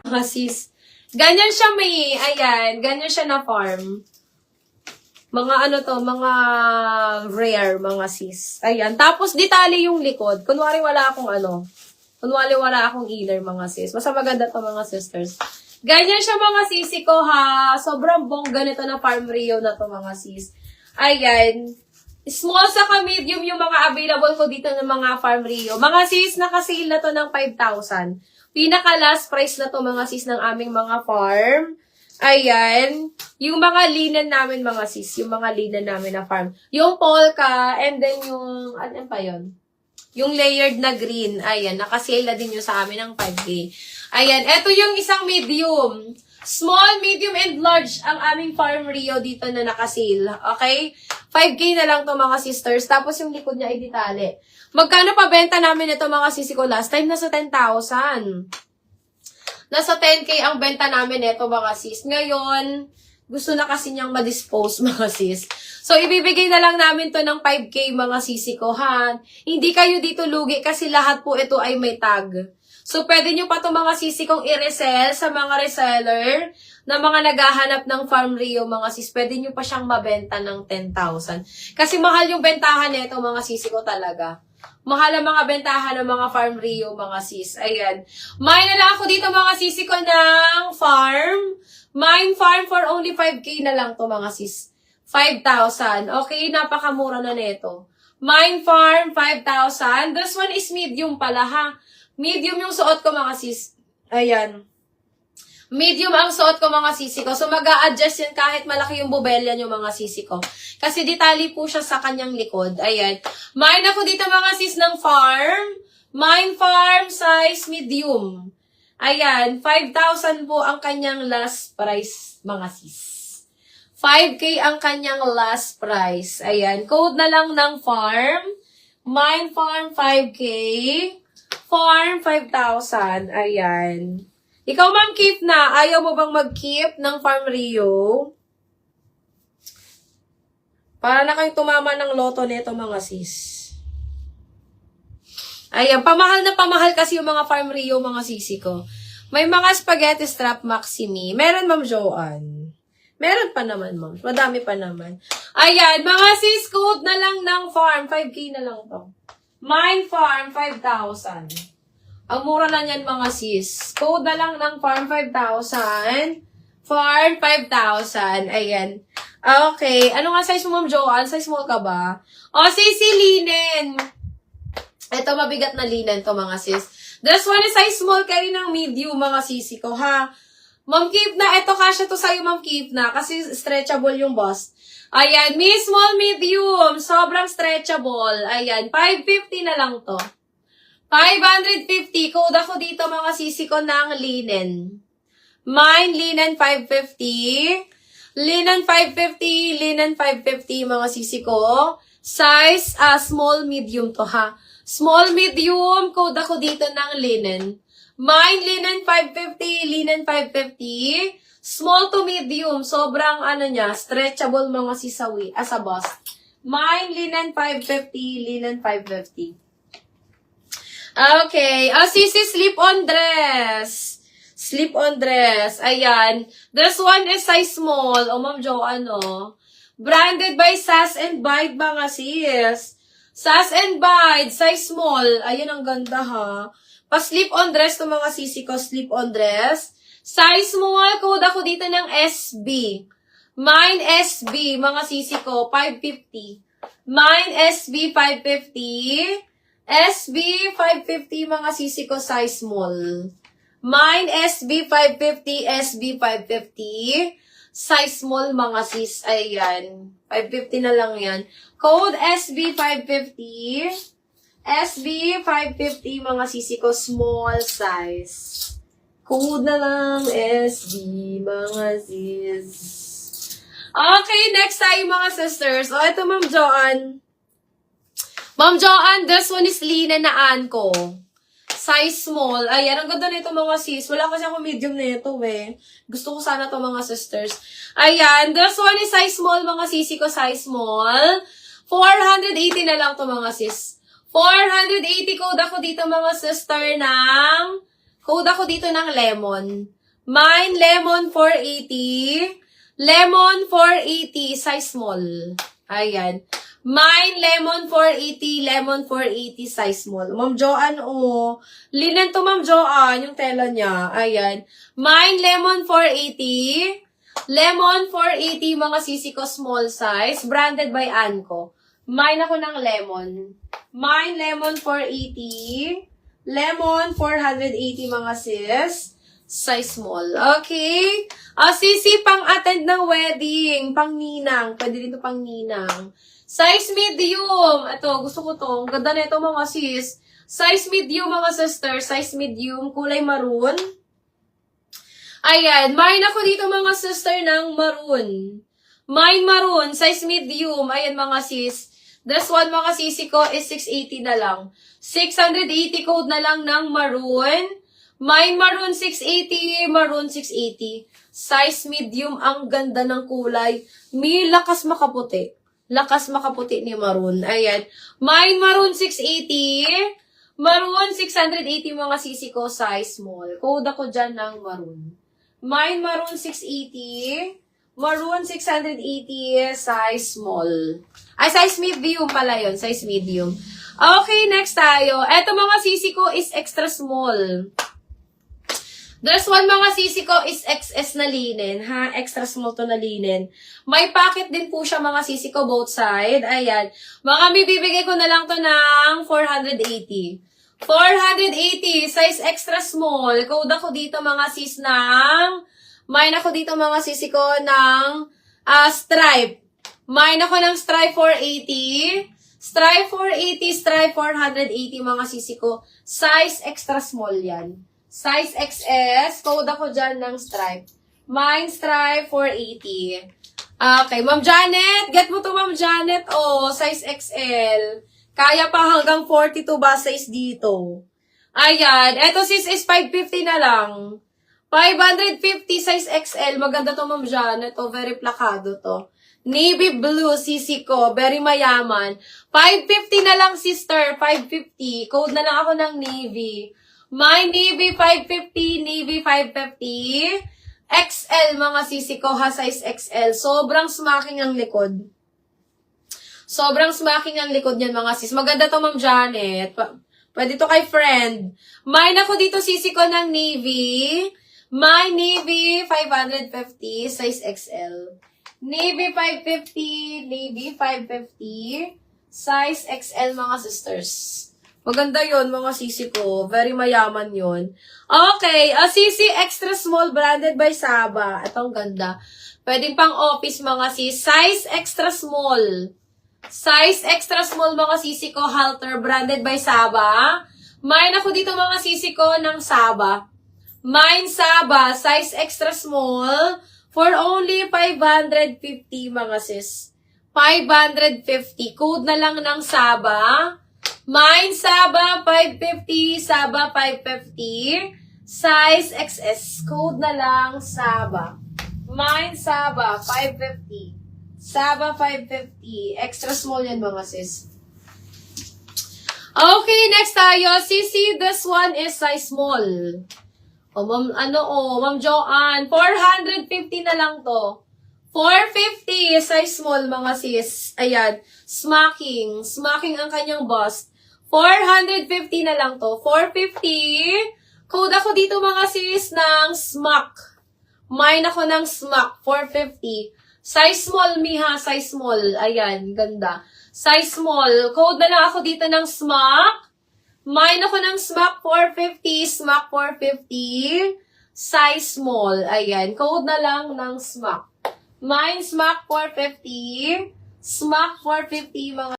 mga sis. Ganyan siya ayan, ganyan siya na farm. Mga ano to, mga rare, mga sis. Ayan. Tapos, detalye yung likod. Kunwari wala akong inner, mga sis. Basta maganda to, mga sisters. Ganyan siya, mga sisi ko, ha. Sobrang bongga nito na Farm Rio na to, mga sis. Ayan. Small saka medium yung mga available ko dito ng mga Farm Rio. Mga sis, nakasale na to ng 5,000. Pinaka last price na to, mga sis, ng aming mga farm. Ayan. Yung mga linen namin, mga sis. Yung mga linen namin na farm. Yung polka, and then yung, ano pa yun? Yung layered na green. Ayan. Nakasale na din yung sa amin ng 5K. Ayan. Ito yung isang medium. Small, medium, and large ang aming Farm Rio dito na nakasale. Okay? 5K na lang to, mga sisters. Tapos yung likod niya ay ditali. Magkano pa benta namin ito, mga sisi ko? Last time, nasa 10,000. Nasa 10K ang benta namin ito, mga sis. Ngayon, gusto na kasi niyang ma-dispose, mga sis. So, ibibigay na lang namin to ng 5K, mga sisi ko, ha? Hindi kayo dito lugi kasi lahat po ito ay may tag. So, pwede nyo pa to, mga sisi kong i-resell sa mga reseller na mga naghahanap ng Farm Rio, mga sis. Pwede nyo pa siyang mabenta ng 10,000. Kasi mahal yung bentahan nito, mga sisi ko talaga. Mahal ang mga bentahan ng mga Farm Rio, mga sis. Ayan. May na lang ako dito, mga sisi ko, ng farm. Mine farm for only 5K na lang to, mga sis. 5,000. Okay, napakamura na nito. Mine farm, 5,000. This one is medium pala, ha? Medium yung suot ko, mga sis. Ayan. Medium ang suot ko, mga sisi ko. So, mag-a-adjust yan kahit malaki yung bubelya nyo, mga sisi ko. Kasi detali po siya sa kanyang likod. Ayan. Mine ako dito, mga sis, ng farm. Mine farm size medium. Ayan. 5,000 po ang kanyang last price, mga sis. 5K ang kanyang last price. Ayan. Code na lang ng farm. Mine farm 5K. Farm 5,000. Ayan. Ikaw, Ma'am Keep na, ayaw mo bang mag-keep ng Farm Rio? Para na kayong tumama ng loto nito, mga sis. Ayan, pamahal na pamahal kasi yung mga Farm Rio, mga sisi ko. May mga spaghetti strap Maximi. Meron, Ma'am Joanne. Meron pa naman, Ma'am. Madami pa naman. Ayan, mga sis, code na lang ng farm. 5K na lang to. Mine farm, 5,000. Ang mura na yan, mga sis. Code na lang ng farm 5,000. Farm 5,000. Ayan. Okay. Ano nga size mo, Ma'am Joanne? Size small ka ba? O, sisi linen. Ito, mabigat na linen to, mga sis. This one is size small ka rin ng medium, mga sisi ko, ha? Ma'am Keep na, ito kasya to sa'yo, Ma'am Keep na. Kasi stretchable yung bust. Ayan. Small, medium. Sobrang stretchable. Ayan. 550 na lang to. 550. Code ako dito, mga sisi ko, ng linen. Mine, linen 550. Linen 550. Linen 550, mga sisi ko. Size, small, medium to, ha. Small, medium. Code ako dito ng linen. Mine, linen 550. Linen 550. Small to medium. Sobrang, stretchable, mga sisawi. Sa bust. Mine, linen 550. Linen 550. Okay. Sisi, slip-on dress. Slip-on dress. Ayan. This one is size small. Ma'am Jo, branded by Sass and Bide, mga sis. Sass and Bide, size small. Ayan, ang ganda, ha. Pa-slip-on dress to, mga sisi ko. Slip-on dress. Size small. Code ako dito ng SB. Mine SB, mga sisi ko. 550. Mine SB, 550. SB 550, mga sisi ko, size small. Mine SB 550, SB 550. Size small, mga sis. Ayan. 550 na lang yan. Code SB 550. SB 550, mga sisi ko, small size. Code na lang SB, mga sis. Okay, next tayo, mga sisters. Ito, Ma'am Joanne. Ma'am Joanne, this one is linen na Anko. Size small. Ayan, ang ganda nito, mga sis. Wala kasi ako medium na ito, eh. Gusto ko sana to, mga sisters. Ayan, this one is size small, mga sisi ko, size small. 480 na lang to, mga sis. 480 code ako dito, mga sister, code ako dito ng lemon. Mine, lemon 480. Lemon 480, size small. Ayan. Mine, lemon 480, lemon 480, size small. Ma'am Joanne, oh. Linen to, Ma'am Joanne, yung tela niya. Ayan. Mine, lemon 480. Lemon 480, mga sisi ko, small size. Branded by Anko. Mine ako ng lemon. Mine, lemon 480. Lemon 480, mga sis. Size small. Okay? Sisi, pang-attend ng wedding. Pang-ninang. Pwede dito pang-ninang. Size medium. Ito, gusto ko to. Ang ganda na ito, mga sis. Size medium, mga sister. Size medium. Kulay maroon. Ayan. Mine ako dito, mga sister, ng maroon. Mine maroon. Size medium. Ayan, mga sis. This one, mga sisi ko, is 680 na lang. 680 code na lang ng maroon. Mine maroon 680, maroon 680. Size medium, ang ganda ng kulay. May lakas makaputi. Lakas makaputi ni maroon. Ayan. Mine maroon 680. Maroon 680, mga sisi ko, size small. Code ako dyan ng maroon. Mine maroon 680. Maroon 680, size small. Ay, size medium pala yun. Size medium. Okay, next tayo. Eto, mga sisi ko, is extra small. This one, mga sisi ko, is XS na linen, ha? Extra small to na linen. May pocket din po siya, mga sisi ko, both side. Ayan. Mga bibigay ko na lang to ng 480. 480, size extra small. Code ako dito, mga sis, ng... Mine ako dito, mga sisi ko, ng stripe. Mine ako ng stripe 480. Stripe 480, stripe 480, mga sisi ko. Size extra small yan. Size XS, code ako dyan ng stripe. Mine stripe 480. Okay, Ma'am Janet, get mo to, Ma'am Janet. Oh, size XL. Kaya pa hanggang 42 ba size dito. Ayan, eto sis is 550 na lang. 550 size XL. Maganda to, Ma'am Janet. Oh, very plakado to. Navy blue, sisi ko. Very mayaman. 550 na lang, sister. 550. Code na lang ako ng navy. My Navy 550, Navy 550. XL, mga sisi ko, ha, size XL. Sobrang smacking ang likod. Sobrang smacking ang likod niyan, mga sis. Maganda to, Ma'am Janet. Pwede to kay friend. Mine ako dito, sisi ko, ng Navy. My Navy 550, size XL. Navy 550, Navy 550. Size XL, mga sisters. Maganda yon, mga sisi ko. Very mayaman yon. Okay, sisi extra small branded by Saba. Itong ganda. Pwedeng pang office, mga sis. Size extra small. Size extra small, mga sisi ko. Halter branded by Saba. Mine ako dito, mga sisi ko, ng Saba. Mine Saba. Size extra small. For only 550, mga sis. 550. Code na lang ng Saba. Mine, Saba, 550. Saba, 550. Size XS. Code na lang, Saba. Mine, Saba, 550. Saba, 550. Extra small yan, mga sis. Okay, next tayo. Sisi, this one is size small. Ma'am Joanne. 450 na lang to. 450, size small, mga sis. Ayan. Smacking. Smacking ang kanyang bust. 450 na lang to. 450. Code ako dito, mga sis, ng smack. Mine ako ng smack. 450. Size small, miha. Size small. Ayan. Ganda. Size small. Code na lang ako dito ng smack. Mine ako ng smack 450. Smack 450. Size small. Ayan. Code na lang ng smack. Mine smack 450. Smack 450, mga